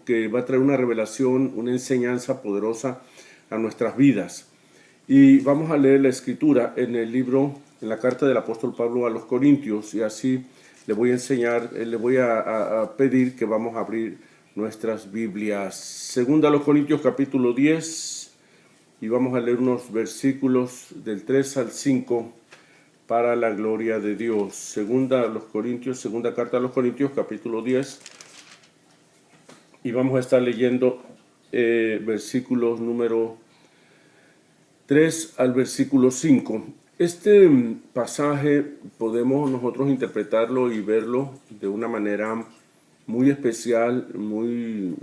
que va a traer una revelación, una enseñanza poderosa a nuestras vidas. Y vamos a leer la escritura en el libro, en la carta del apóstol Pablo a los Corintios, y así le voy a enseñar, le voy a pedir que vamos a abrir nuestras Biblias. Segunda a los Corintios capítulo 10, y vamos a leer unos versículos del 3 al 5 para la gloria de Dios. Segunda a los Corintios, segunda carta a los Corintios capítulo 10, y vamos a estar leyendo versículos número 3 al versículo 5. Este pasaje podemos nosotros interpretarlo y verlo de una manera muy especial, muy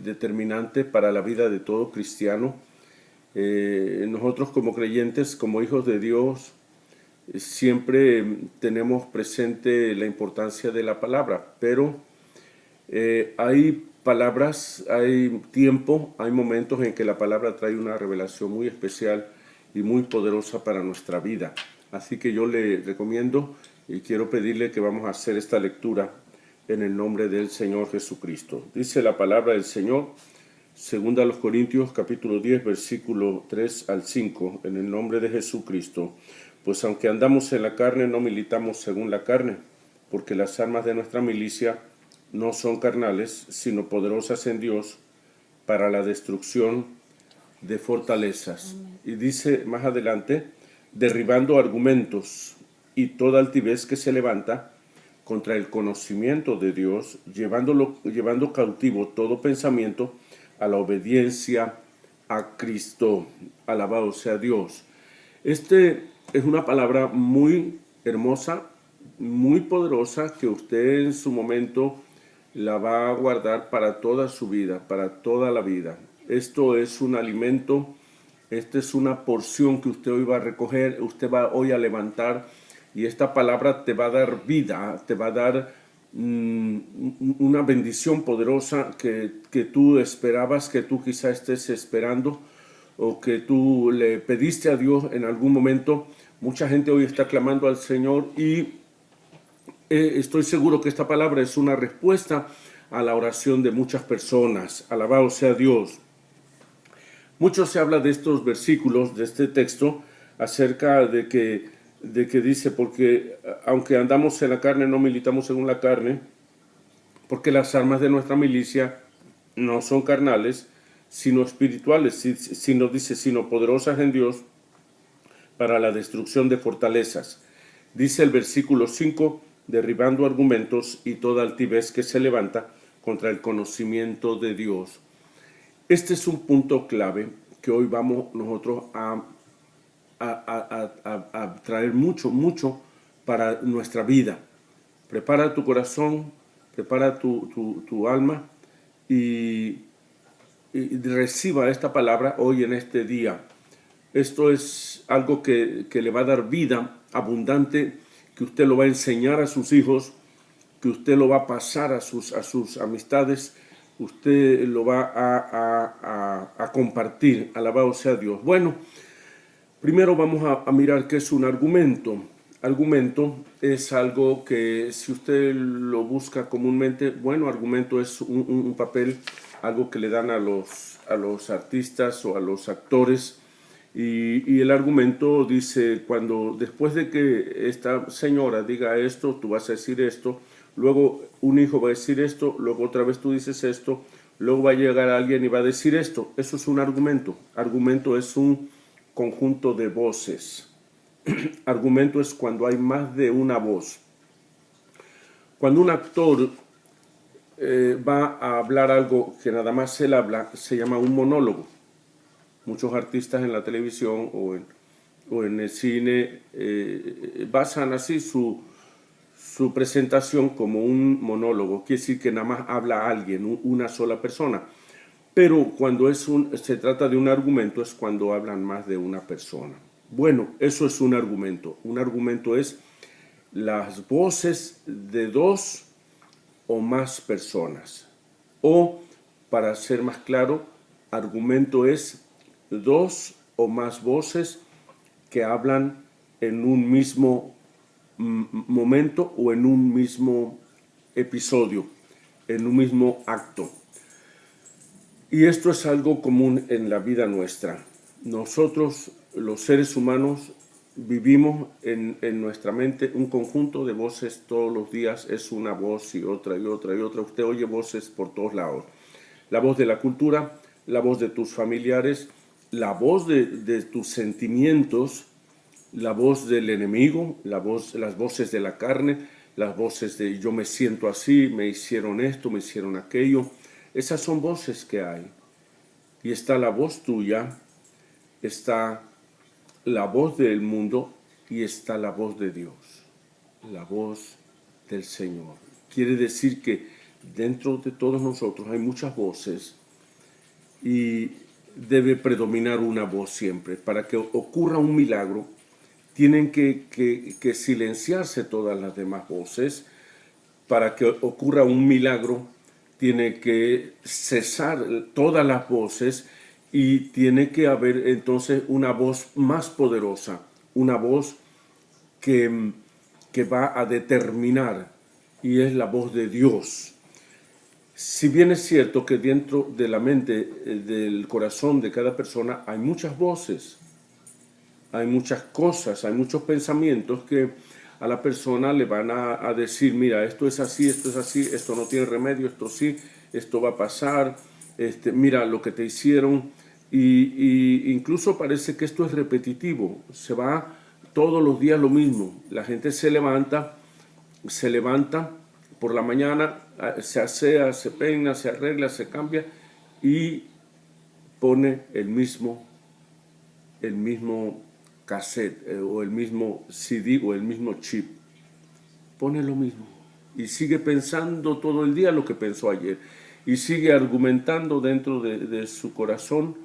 determinante para la vida de todo cristiano. Nosotros como creyentes, como hijos de Dios, siempre tenemos presente la importancia de la palabra, pero hay palabras, hay tiempo, hay momentos en que la palabra trae una revelación muy especial y muy poderosa para nuestra vida. Así que yo le recomiendo y quiero pedirle que vamos a hacer esta lectura en el nombre del Señor Jesucristo. Dice la palabra del Señor, segunda a los Corintios capítulo 10, versículo 3 al 5, en el nombre de Jesucristo. Pues aunque andamos en la carne, no militamos según la carne, porque las armas de nuestra milicia no son carnales, sino poderosas en Dios para la destrucción de fortalezas. Y dice más adelante, derribando argumentos y toda altivez que se levanta contra el conocimiento de Dios, llevando cautivo todo pensamiento a la obediencia a Cristo. Alabado sea Dios. Este es una palabra muy hermosa, muy poderosa, que usted en su momento la va a guardar para toda su vida, para toda la vida. Esto es un alimento, esta es una porción que usted hoy va a recoger, usted va hoy a levantar, y esta palabra te va a dar vida, te va a dar una bendición poderosa que tú esperabas, que tú quizá estés esperando, o que tú le pediste a Dios en algún momento. Mucha gente hoy está clamando al Señor, y estoy seguro que esta palabra es una respuesta a la oración de muchas personas. Alabado sea Dios. Mucho se habla de estos versículos, de este texto, acerca de que dice, porque aunque andamos en la carne, no militamos según la carne, porque las armas de nuestra milicia no son carnales, sino espirituales, sino poderosas en Dios para la destrucción de fortalezas. Dice el versículo 5, derribando argumentos y toda altivez que se levanta contra el conocimiento de Dios. Este es un punto clave que hoy vamos nosotros a traer mucho para nuestra vida. Prepara tu corazón, prepara tu alma, y reciba esta palabra hoy en este día. Esto es algo que le va a dar vida abundante, que usted lo va a enseñar a sus hijos, que usted lo va a pasar a sus amistades, usted lo va a compartir. Alabado sea Dios. Bueno, primero vamos a mirar qué es un argumento. Argumento es algo que, si usted lo busca comúnmente, bueno, argumento es un papel, algo que le dan a los artistas o a los actores. Y el argumento dice, cuando después de que esta señora diga esto, tú vas a decir esto, luego un hijo va a decir esto, luego otra vez tú dices esto, luego va a llegar alguien y va a decir esto. Eso es un argumento. Argumento es un conjunto de voces. Argumento es cuando hay más de una voz. Cuando un actor va a hablar algo que nada más él habla, se llama un monólogo. Muchos artistas en la televisión o en el cine basan así su presentación como un monólogo. Quiere decir que nada más habla alguien, una sola persona. Pero cuando se trata de un argumento, es cuando hablan más de una persona. Bueno, eso es un argumento. Un argumento es las voces de dos o más personas. O, para ser más claro, argumento es dos o más voces que hablan en un mismo momento o en un mismo episodio, en un mismo acto. Y esto es algo común en la vida nuestra. Nosotros, los seres humanos, vivimos en nuestra mente un conjunto de voces todos los días. Es una voz y otra y otra y otra. Usted oye voces por todos lados. La voz de la cultura, la voz de tus familiares, la voz de tus sentimientos, la voz del enemigo, las voces de la carne, las voces de yo me siento así, me hicieron esto, me hicieron aquello. Esas son voces que hay. Y está la voz tuya, está la voz del mundo y está la voz de Dios, la voz del Señor. Quiere decir que dentro de todos nosotros hay muchas voces y debe predominar una voz siempre. Para que ocurra un milagro, tienen que silenciarse todas las demás voces. Para que ocurra un milagro, tiene que cesar todas las voces y tiene que haber entonces una voz más poderosa, una voz que va a determinar, y es la voz de Dios. Si bien es cierto que dentro de la mente, del corazón de cada persona, hay muchas voces, hay muchas cosas, hay muchos pensamientos que a la persona le van a decir, mira, esto es así, esto no tiene remedio, esto sí, esto va a pasar, mira lo que te hicieron, y incluso parece que esto es repetitivo, se va todos los días lo mismo. La gente se levanta por la mañana, se asea, se peina, se arregla, se cambia y pone el mismo cassette o el mismo CD o el mismo chip. Pone lo mismo y sigue pensando todo el día lo que pensó ayer y sigue argumentando dentro de su corazón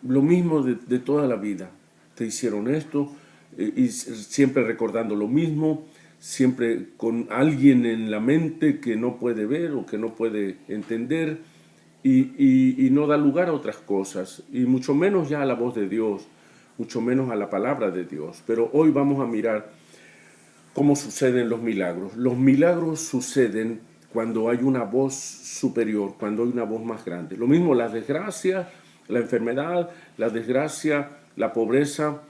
lo mismo de toda la vida. Te hicieron esto y siempre recordando lo mismo, siempre con alguien en la mente que no puede ver o que no puede entender. Y no da lugar a otras cosas, y mucho menos ya a la voz de Dios, mucho menos a la palabra de Dios. Pero hoy vamos a mirar cómo suceden los milagros. Los milagros suceden cuando hay una voz superior, cuando hay una voz más grande. Lo mismo la desgracia, la enfermedad, la desgracia, la pobreza,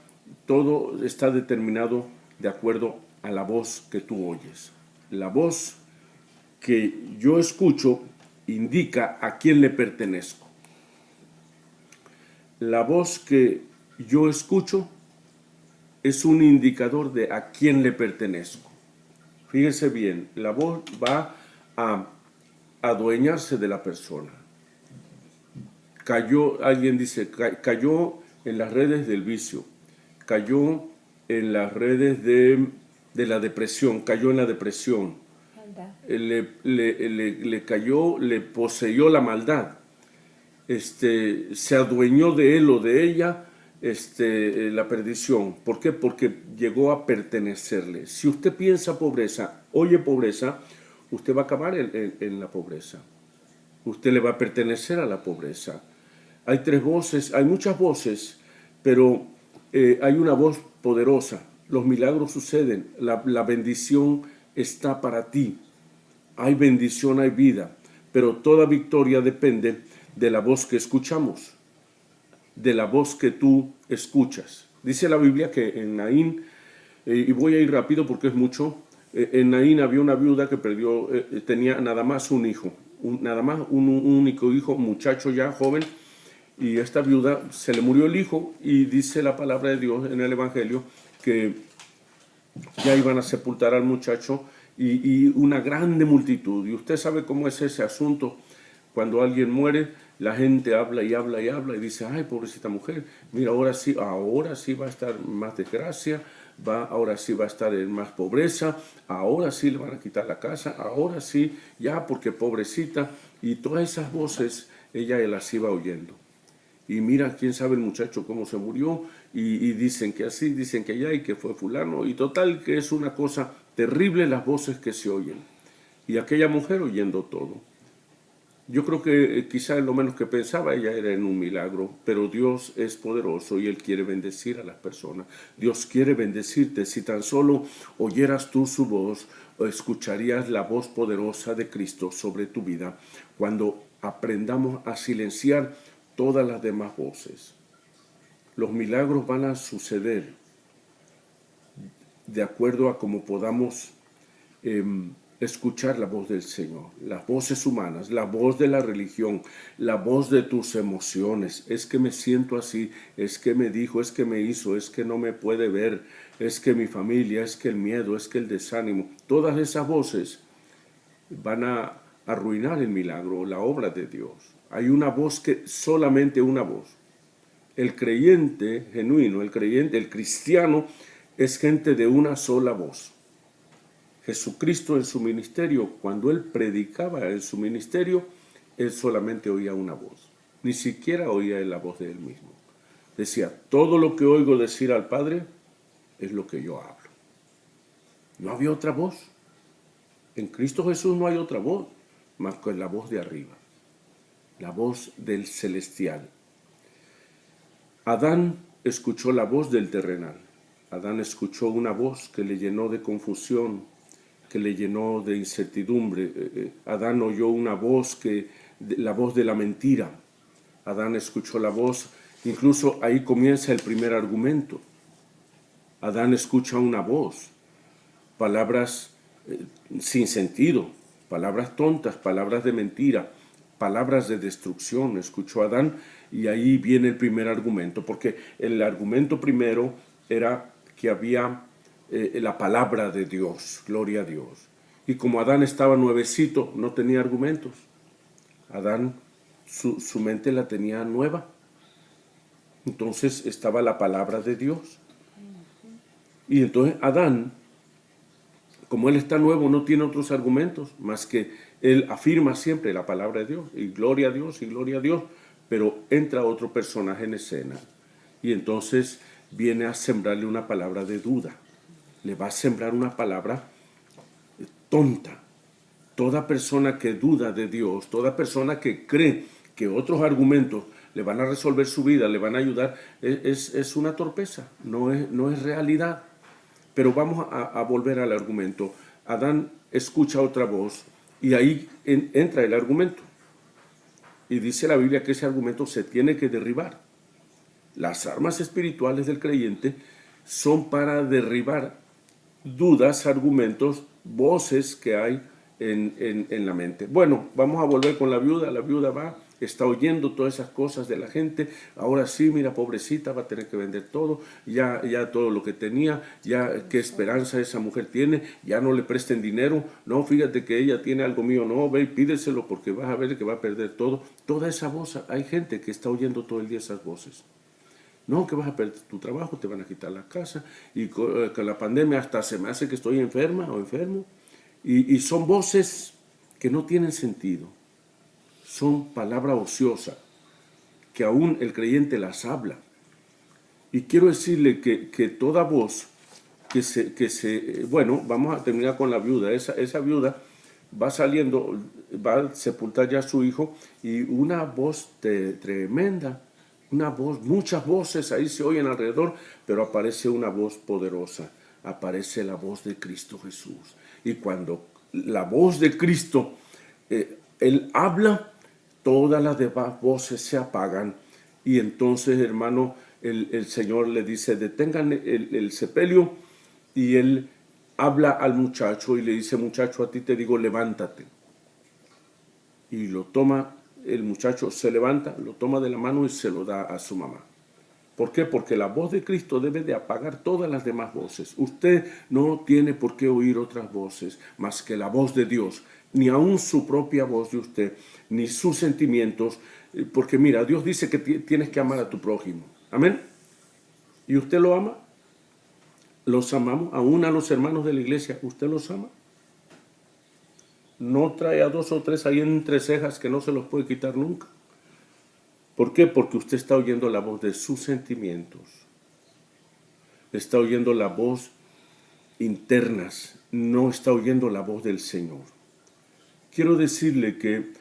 todo está determinado de acuerdo a la voz que tú oyes. La voz que yo escucho indica a quién le pertenezco. La voz que yo escucho es un indicador de a quién le pertenezco. Fíjense bien, la voz va a adueñarse de la persona. Alguien dice, cayó en las redes del vicio, cayó en las redes de la depresión, cayó en la depresión. Le cayó, le poseyó la maldad, se adueñó de él o de ella, la perdición. ¿Por qué? Porque llegó a pertenecerle. Si usted piensa pobreza, oye pobreza, usted va a acabar en la pobreza. Usted le va a pertenecer a la pobreza. Hay tres voces, hay muchas voces, pero hay una voz poderosa. Los milagros suceden, la bendición está para ti. Hay bendición, hay vida, pero toda victoria depende de la voz que escuchamos, de la voz que tú escuchas. Dice la Biblia que en Naín, y voy a ir rápido porque es mucho, en Naín había una viuda que tenía nada más un hijo, nada más un único hijo, muchacho ya joven, y esta viuda se le murió el hijo, y dice la palabra de Dios en el Evangelio que ya iban a sepultar al muchacho, y una grande multitud. Y usted sabe cómo es ese asunto. Cuando alguien muere, la gente habla y habla y habla y dice, ay, pobrecita mujer, mira, ahora sí va a estar más desgracia, ahora sí va a estar en más pobreza, ahora sí le van a quitar la casa, ahora sí, ya porque pobrecita. Y todas esas voces ella las iba oyendo. Y mira, quién sabe el muchacho cómo se murió, y dicen que así, dicen que allá, y que fue fulano, y total que es una cosa terrible las voces que se oyen. Y aquella mujer oyendo todo. Yo creo que quizá lo menos que pensaba ella era en un milagro, pero Dios es poderoso y Él quiere bendecir a las personas. Dios quiere bendecirte. Si tan solo oyeras tú su voz, o escucharías la voz poderosa de Cristo sobre tu vida, cuando aprendamos a silenciar todas las demás voces. Los milagros van a suceder de acuerdo a cómo podamos escuchar la voz del Señor, las voces humanas, la voz de la religión, la voz de tus emociones. Es que me siento así, es que me dijo, es que me hizo, es que no me puede ver, es que mi familia, es que el miedo, es que el desánimo. Todas esas voces van a arruinar el milagro, la obra de Dios. Hay una voz que, solamente una voz. El creyente genuino, el creyente, el cristiano, es gente de una sola voz. Jesucristo en su ministerio, cuando Él predicaba en su ministerio, Él solamente oía una voz. Ni siquiera oía la voz de Él mismo. Decía, todo lo que oigo decir al Padre es lo que yo hablo. No había otra voz. En Cristo Jesús no hay otra voz, más que la voz de arriba, la voz del celestial. Adán escuchó la voz del terrenal. Adán escuchó una voz que le llenó de confusión, que le llenó de incertidumbre. Adán oyó una voz la voz de la mentira. Adán escuchó la voz, incluso ahí comienza el primer argumento. Adán escucha una voz, palabras sin sentido, palabras tontas, palabras de mentira, palabras de destrucción. Escuchó Adán y ahí viene el primer argumento, porque el argumento primero era que había la palabra de Dios, gloria a Dios. Y como Adán estaba nuevecito, no tenía argumentos. Adán, su mente la tenía nueva. Entonces estaba la palabra de Dios. Y entonces Adán, como él está nuevo, no tiene otros argumentos, más que él afirma siempre la palabra de Dios, y gloria a Dios, y gloria a Dios, pero entra otro personaje en escena, y entonces viene a sembrarle una palabra de duda, le va a sembrar una palabra tonta. Toda persona que duda de Dios, toda persona que cree que otros argumentos le van a resolver su vida, le van a ayudar, es una torpeza, no es realidad. Pero vamos a volver al argumento. Adán escucha otra voz y ahí entra el argumento. Y dice la Biblia que ese argumento se tiene que derribar. Las armas espirituales del creyente son para derribar dudas, argumentos, voces que hay en la mente. Bueno, vamos a volver con la viuda. La viuda está oyendo todas esas cosas de la gente. Ahora sí, mira, pobrecita, va a tener que vender todo, ya todo lo que tenía, ya qué esperanza esa mujer tiene, ya no le presten dinero, no, fíjate que ella tiene algo mío, no, ve y pídeselo porque vas a ver que va a perder todo. Toda esa voz, hay gente que está oyendo todo el día esas voces. No, que vas a perder tu trabajo, te van a quitar la casa, y con la pandemia hasta se me hace que estoy enferma o enfermo. Y son voces que no tienen sentido. Son palabra ociosa, que aún el creyente las habla. Y quiero decirle que toda voz bueno, vamos a terminar con la viuda. Esa viuda va saliendo, va a sepultar ya a su hijo, y una voz tremenda, una voz, muchas voces ahí se oyen alrededor, pero aparece una voz poderosa, aparece la voz de Cristo Jesús. Y cuando la voz de Cristo, Él habla, todas las demás voces se apagan. Y entonces, hermano, el Señor le dice, detengan el sepelio, y Él habla al muchacho y le dice, muchacho, a ti te digo, levántate. Y lo toma, el muchacho se levanta, lo toma de la mano y se lo da a su mamá. ¿Por qué? Porque la voz de Cristo debe de apagar todas las demás voces. Usted no tiene por qué oír otras voces más que la voz de Dios, ni aún su propia voz de usted, ni sus sentimientos, porque mira, Dios dice que tienes que amar a tu prójimo. Amén. ¿Y usted lo ama? ¿Los amamos? Aún a los hermanos de la iglesia, ¿usted los ama? No trae a 2 o 3 ahí entre cejas que no se los puede quitar nunca. ¿Por qué? Porque usted está oyendo la voz de sus sentimientos. Está oyendo la voz internas, no está oyendo la voz del Señor. Quiero decirle que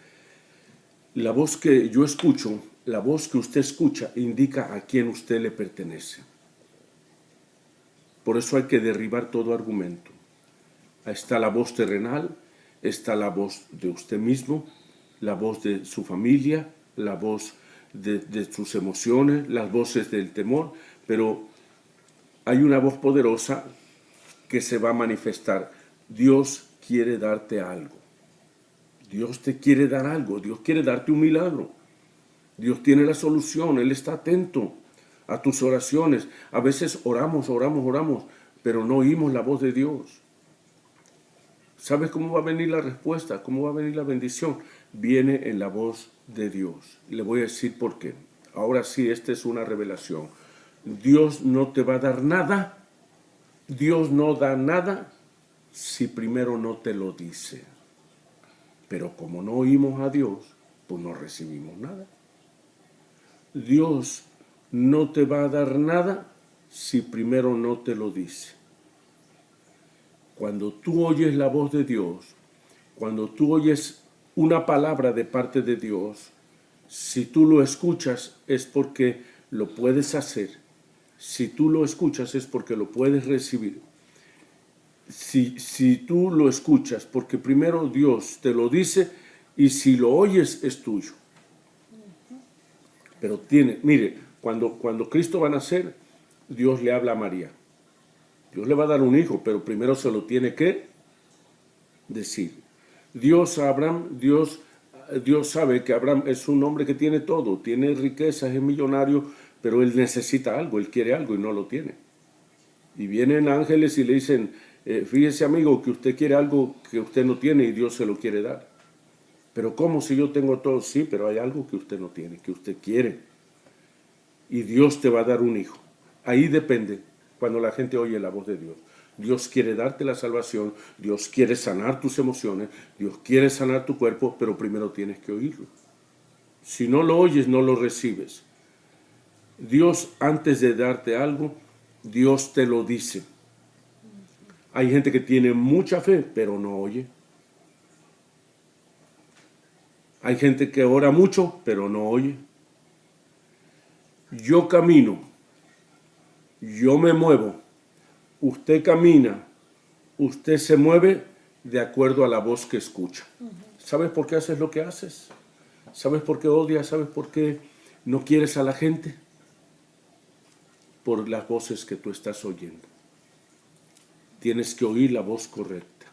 La voz que yo escucho, la voz que usted escucha, indica a quién usted le pertenece. Por eso hay que derribar todo argumento. Ahí está la voz terrenal, está la voz de usted mismo, la voz de su familia, la voz de sus emociones, las voces del temor, pero hay una voz poderosa que se va a manifestar. Dios quiere darte algo. Dios te quiere dar algo. Dios quiere darte un milagro. Dios tiene la solución. Él está atento a tus oraciones. A veces oramos, pero no oímos la voz de Dios. ¿Sabes cómo va a venir la respuesta? ¿Cómo va a venir la bendición? Viene en la voz de Dios. Le voy a decir por qué. Ahora sí, esta es una revelación. Dios no te va a dar nada. Dios no da nada si primero no te lo dice. Pero como no oímos a Dios, pues no recibimos nada. Dios no te va a dar nada si primero no te lo dice. Cuando tú oyes la voz de Dios, cuando tú oyes una palabra de parte de Dios, si tú lo escuchas es porque lo puedes hacer. Si tú lo escuchas es porque lo puedes recibir. Si tú lo escuchas, porque primero Dios te lo dice y si lo oyes es tuyo. Pero mire, cuando Cristo va a nacer, Dios le habla a María. Dios le va a dar un hijo, pero primero se lo tiene que decir. Dios a Abraham, Dios sabe que Abraham es un hombre que tiene todo, tiene riquezas, es millonario, pero él necesita algo, él quiere algo y no lo tiene. Y vienen ángeles y le dicen, fíjese amigo que usted quiere algo que usted no tiene y Dios se lo quiere dar. Pero ¿cómo si yo tengo todo? Sí, pero hay algo que usted no tiene, que usted quiere. Y Dios te va a dar un hijo. Ahí depende cuando la gente oye la voz de Dios. Dios quiere darte la salvación, Dios quiere sanar tus emociones, Dios quiere sanar tu cuerpo, pero primero tienes que oírlo. Si no lo oyes, no lo recibes. Dios, antes de darte algo, Dios te lo dice. Hay gente que tiene mucha fe, pero no oye. Hay gente que ora mucho, pero no oye. Yo camino, yo me muevo, usted camina, usted se mueve de acuerdo a la voz que escucha. ¿Sabes por qué haces lo que haces? ¿Sabes por qué odias? ¿Sabes por qué no quieres a la gente? Por las voces que tú estás oyendo. Tienes que oír la voz correcta.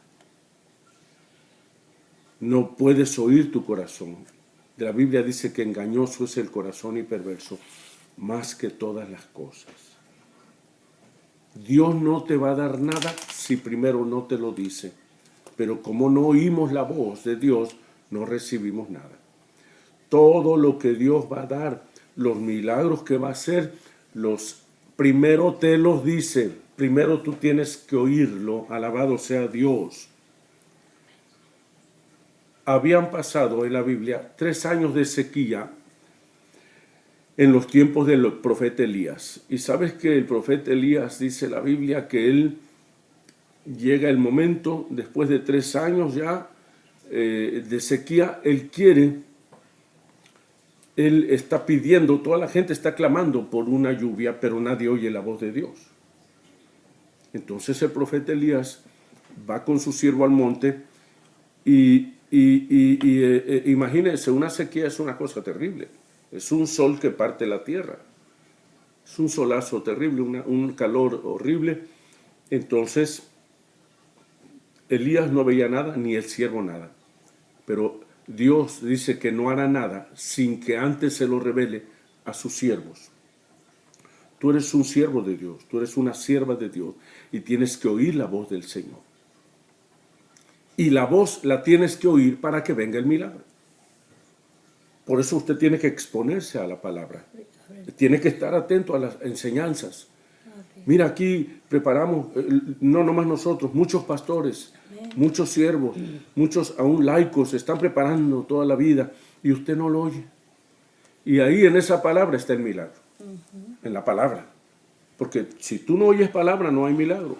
No puedes oír tu corazón. La Biblia dice que engañoso es el corazón y perverso, más que todas las cosas. Dios no te va a dar nada si primero no te lo dice. Pero como no oímos la voz de Dios, no recibimos nada. Todo lo que Dios va a dar, los milagros que va a hacer, primero te los dice. Primero tú tienes que oírlo. Alabado sea Dios. Habían pasado en la Biblia 3 años de sequía en los tiempos del profeta Elías. Y sabes que el profeta Elías, dice la Biblia, que él llega el momento, después de 3 años ya de sequía, él está pidiendo, toda la gente está clamando por una lluvia, pero nadie oye la voz de Dios. Entonces el profeta Elías va con su siervo al monte y imagínense, una sequía es una cosa terrible. Es un sol que parte la tierra. Es un solazo terrible, un calor horrible. Entonces, Elías no veía nada, ni el siervo nada. Pero Dios dice que no hará nada sin que antes se lo revele a sus siervos. Tú eres un siervo de Dios, tú eres una sierva de Dios y tienes que oír la voz del Señor. Y la voz la tienes que oír para que venga el milagro. Por eso usted tiene que exponerse a la palabra. Tiene que estar atento a las enseñanzas. Mira, aquí preparamos, no nomás nosotros, muchos pastores, muchos siervos, muchos aún laicos se están preparando toda la vida y usted no lo oye. Y ahí en esa palabra está el milagro. En la palabra. Porque si tú no oyes palabra, no hay milagro.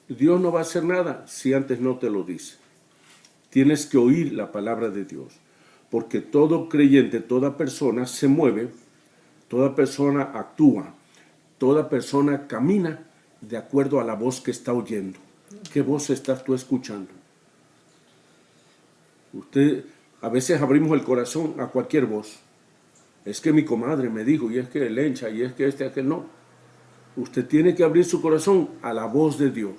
Dios no va a hacer nada si antes no te lo dice. Tienes que oír la palabra de Dios. porque todo creyente, toda persona se mueve, toda persona actúa, toda persona camina de acuerdo a la voz que está oyendo. ¿Qué voz estás tú escuchando? A veces abrimos el corazón a cualquier voz. Es que mi comadre me dijo, y es que el hincha, y es que aquel no. Usted tiene que abrir su corazón a la voz de Dios,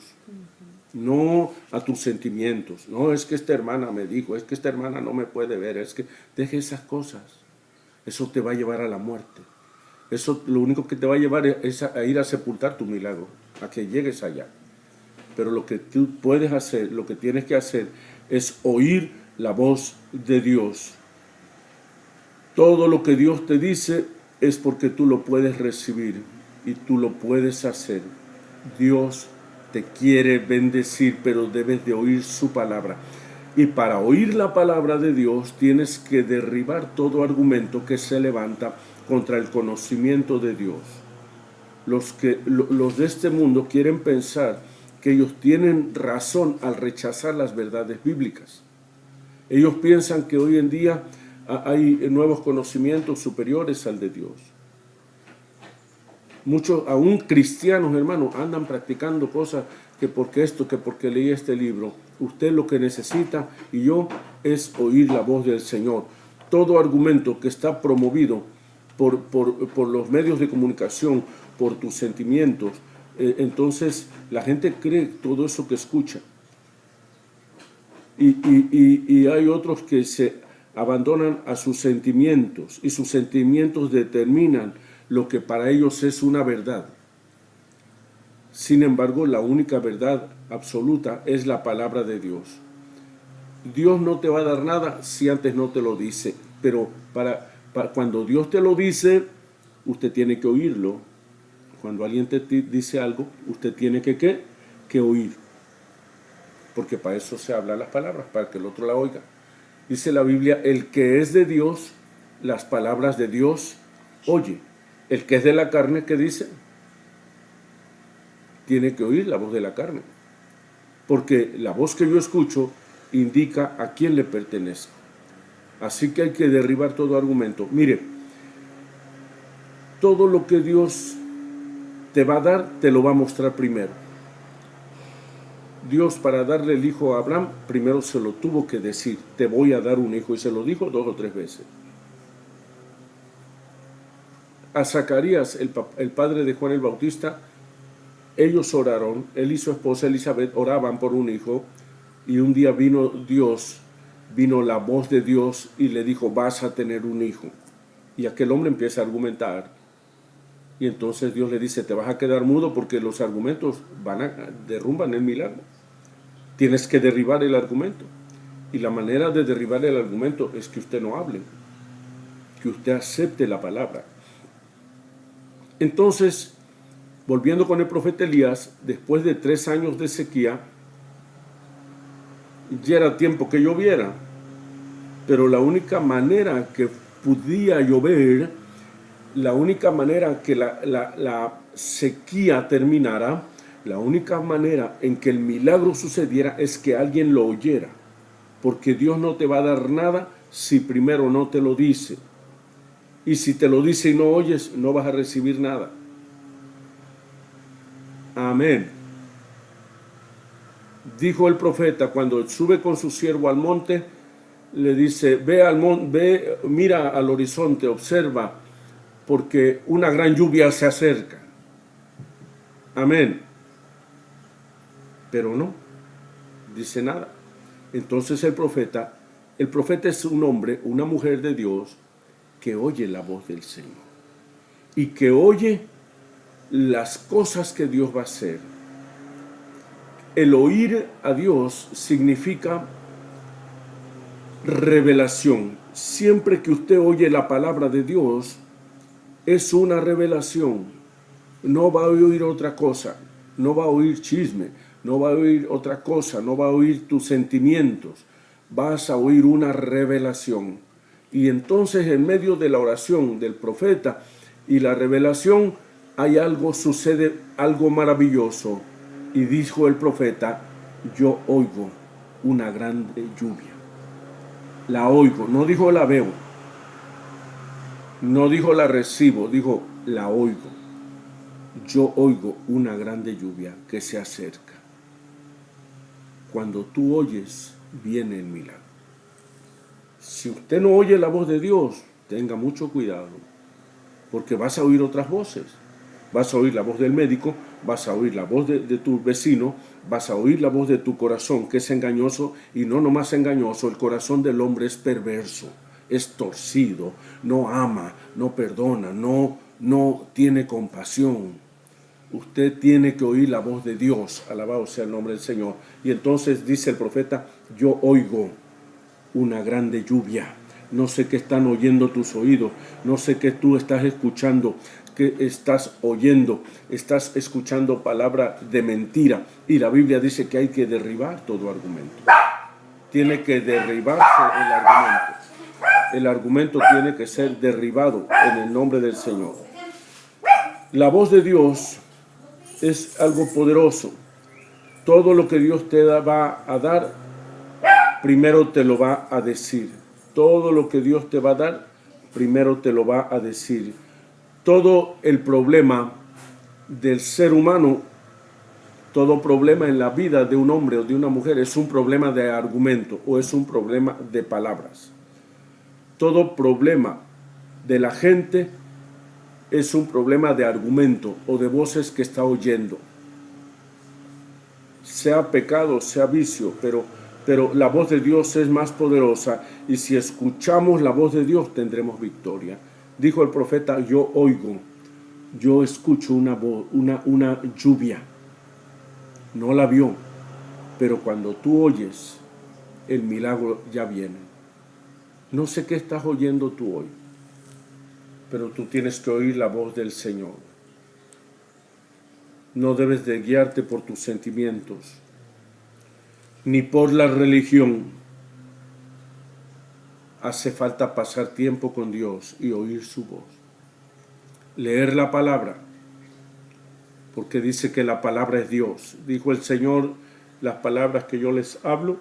no a tus sentimientos. No, es que esta hermana me dijo, es que esta hermana no me puede ver, es que deje esas cosas. Eso te va a llevar a la muerte. Eso lo único que te va a llevar es a ir a sepultar tu milagro, a que llegues allá. Pero lo que tú puedes hacer, lo que tienes que hacer es oír la voz de Dios. Todo lo que Dios te dice es porque tú lo puedes recibir y tú lo puedes hacer. Dios te quiere bendecir, pero debes de oír su palabra. Y para oír la palabra de Dios tienes que derribar todo argumento que se levanta contra el conocimiento de Dios. Los de este mundo quieren pensar que ellos tienen razón al rechazar las verdades bíblicas. Ellos piensan que hoy en día hay nuevos conocimientos superiores al de Dios. Muchos, aún cristianos, hermanos, andan practicando cosas que porque esto, que porque leí este libro. Usted lo que necesita y yo es oír la voz del Señor. Todo argumento que está promovido por los medios de comunicación, por tus sentimientos, entonces la gente cree todo eso que escucha. Y hay otros que se abandonan a sus sentimientos y sus sentimientos determinan lo que para ellos es una verdad. Sin embargo, la única verdad absoluta es la palabra de Dios. Dios no te va a dar nada si antes no te lo dice, pero cuando Dios te lo dice, usted tiene que oírlo. Cuando alguien te dice algo, usted tiene que oír. Porque para eso se hablan las palabras, para que el otro la oiga. Dice la Biblia, el que es de Dios, las palabras de Dios oye. El que es de la carne, ¿qué dice? Tiene que oír la voz de la carne. Porque la voz que yo escucho indica a quién le pertenece. Así que hay que derribar todo argumento. Mire, todo lo que Dios te va a dar, te lo va a mostrar primero. Dios, para darle el hijo a Abraham, primero se lo tuvo que decir, te voy a dar un hijo, y se lo dijo 2 o 3 veces. A Zacarías, el padre de Juan el Bautista, ellos oraron, él y su esposa Elizabeth oraban por un hijo, y un día vino la voz de Dios y le dijo, vas a tener un hijo. Y aquel hombre empieza a argumentar, y entonces Dios le dice, te vas a quedar mudo porque los argumentos derrumban el milagro. Tienes que derribar el argumento. Y la manera de derribar el argumento es que usted no hable, que usted acepte la palabra. Entonces, volviendo con el profeta Elías, después de 3 años de sequía, ya era tiempo que lloviera, pero la única manera que podía llover, la única manera que la sequía terminara, la única manera en que el milagro sucediera es que alguien lo oyera, porque Dios no te va a dar nada si primero no te lo dice. Y si te lo dice y no oyes, no vas a recibir nada. Amén. Dijo el profeta cuando sube con su siervo al monte, le dice, ve al monte, mira al horizonte, observa, porque una gran lluvia se acerca. Amén. Pero no dice nada. Entonces el profeta es un hombre, una mujer de Dios, que oye la voz del Señor y que oye las cosas que Dios va a hacer. El oír a Dios significa revelación. Siempre que usted oye la palabra de Dios, es una revelación. No va a oír otra cosa, no va a oír chisme, no va a oír otra cosa, no va a oír tus sentimientos. Vas a oír una revelación. Y entonces en medio de la oración del profeta y la revelación sucede algo maravilloso. Y dijo el profeta, yo oigo una grande lluvia. La oigo. No dijo la veo. No dijo la recibo. Dijo la oigo. Yo oigo una grande lluvia que se acerca. Cuando tú oyes, viene el milagro. Si usted no oye la voz de Dios, tenga mucho cuidado, porque vas a oír otras voces. Vas a oír la voz del médico, vas a oír la voz de tu vecino, vas a oír la voz de tu corazón, que es engañoso, y no nomás engañoso, el corazón del hombre es perverso, es torcido, no ama, no perdona, no tiene compasión. Usted tiene que oír la voz de Dios, alabado sea el nombre del Señor. Y entonces dice el profeta, yo oigo una grande lluvia. No sé qué están oyendo tus oídos, no sé qué tú estás escuchando, qué estás oyendo. Estás escuchando palabra de mentira, y la Biblia dice que hay que derribar todo argumento. Tiene que derribarse el argumento. El argumento tiene que ser derribado en el nombre del Señor. La voz de Dios es algo poderoso. Todo lo que Dios te va a dar, primero te lo va a decir. Todo lo que Dios te va a dar, primero te lo va a decir. Todo el problema del ser humano, todo problema en la vida de un hombre o de una mujer es un problema de argumento o es un problema de palabras. Todo problema de la gente es un problema de argumento o de voces que está oyendo. Sea pecado, sea vicio, pero la voz de Dios es más poderosa, y si escuchamos la voz de Dios tendremos victoria. Dijo el profeta, yo oigo, yo escucho una voz, una lluvia. No la vio, pero cuando tú oyes, el milagro ya viene. No sé qué estás oyendo tú hoy, pero tú tienes que oír la voz del Señor. No debes de guiarte por tus sentimientos, ni por la religión. Hace falta pasar tiempo con Dios y oír su voz. Leer la palabra, porque dice que la palabra es Dios. Dijo el Señor, las palabras que yo les hablo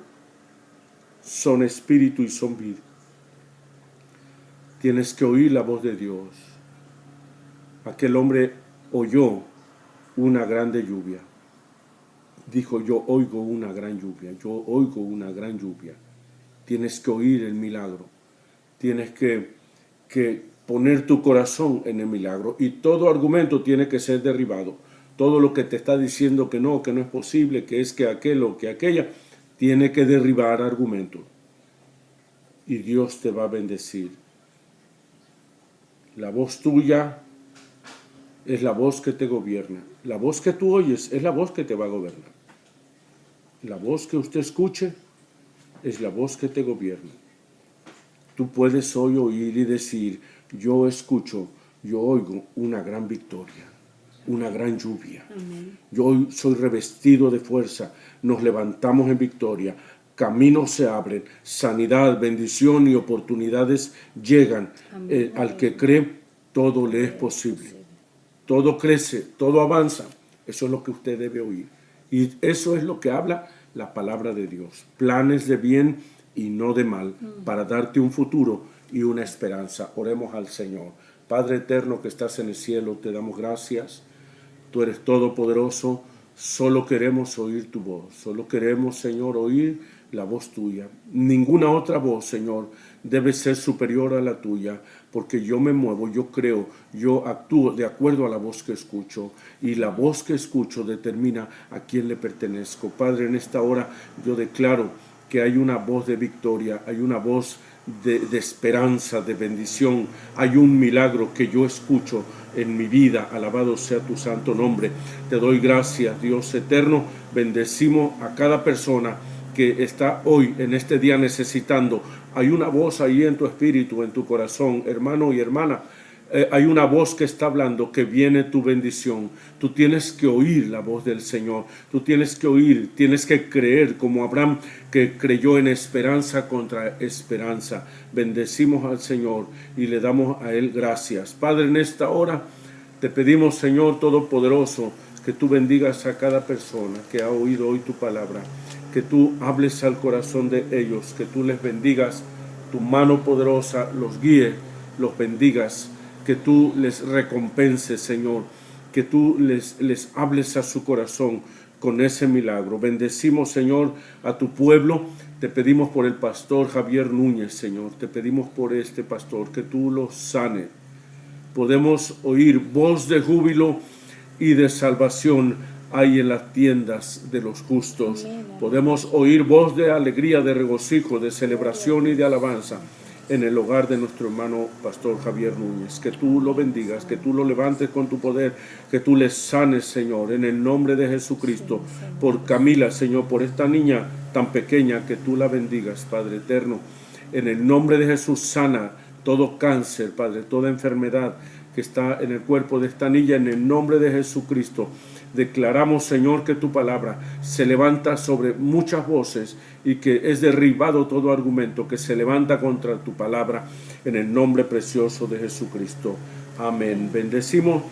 son espíritu y son vida. Tienes que oír la voz de Dios. Aquel hombre oyó una grande lluvia. Dijo, yo oigo una gran lluvia, yo oigo una gran lluvia. Tienes que oír el milagro. Tienes que poner tu corazón en el milagro, y todo argumento tiene que ser derribado. Todo lo que te está diciendo que no es posible, que es que aquel o que aquella, tiene que derribar argumentos. Y Dios te va a bendecir. La voz tuya es la voz que te gobierna. La voz que tú oyes es la voz que te va a gobernar. La voz que usted escuche es la voz que te gobierna. Tú puedes hoy oír y decir, yo escucho, yo oigo una gran victoria, una gran lluvia. Amén. Yo hoy soy revestido de fuerza, nos levantamos en victoria, caminos se abren, sanidad, bendición y oportunidades llegan. Al que cree, todo le es posible. Todo crece, todo avanza. Eso es lo que usted debe oír. Y eso es lo que habla la palabra de Dios. Planes de bien y no de mal, para darte un futuro y una esperanza. Oremos al Señor. Padre eterno que estás en el cielo, te damos gracias. Tú eres todopoderoso. Solo queremos oír tu voz. Solo queremos, Señor, oír la voz tuya. Ninguna otra voz, Señor, debe ser superior a la tuya, porque yo me muevo, yo creo, yo actúo de acuerdo a la voz que escucho, y la voz que escucho determina a quién le pertenezco. Padre, en esta hora yo declaro que hay una voz de victoria, hay una voz de esperanza, de bendición, hay un milagro que yo escucho en mi vida. Alabado sea tu santo nombre. Te doy gracias, Dios eterno. Bendecimos a cada persona que está hoy en este día necesitando. Hay una voz ahí en tu espíritu, en tu corazón, hermano y hermana. Hay una voz que está hablando, que viene tu bendición. Tú tienes que oír la voz del Señor. Tú tienes que oír, tienes que creer como Abraham, que creyó en esperanza contra esperanza. Bendecimos al Señor y le damos a Él gracias. Padre, en esta hora te pedimos, Señor Todopoderoso, que tú bendigas a cada persona que ha oído hoy tu palabra, que tú hables al corazón de ellos, que tú les bendigas tu mano poderosa los guíe, los bendigas, que tú les recompenses, Señor, que tú les hables a su corazón con ese milagro. Bendecimos, Señor, a tu pueblo. Te pedimos por el pastor Javier Núñez, Señor. Te pedimos por este pastor, que tú lo sanes. Podemos oír voz de júbilo y de salvación hay en las tiendas de los justos. Podemos oír voz de alegría, de regocijo, de celebración y de alabanza en el hogar de nuestro hermano pastor Javier Núñez. Que tú lo bendigas, que tú lo levantes con tu poder, que tú le sanes, Señor, en el nombre de Jesucristo. Por Camila, Señor, por esta niña tan pequeña, que tú la bendigas, Padre eterno. En el nombre de Jesús, sana todo cáncer, Padre, toda enfermedad que está en el cuerpo de esta niña, en el nombre de Jesucristo. Declaramos, Señor, que tu palabra se levanta sobre muchas voces y que es derribado todo argumento que se levanta contra tu palabra, en el nombre precioso de Jesucristo. Amén. Bendecimos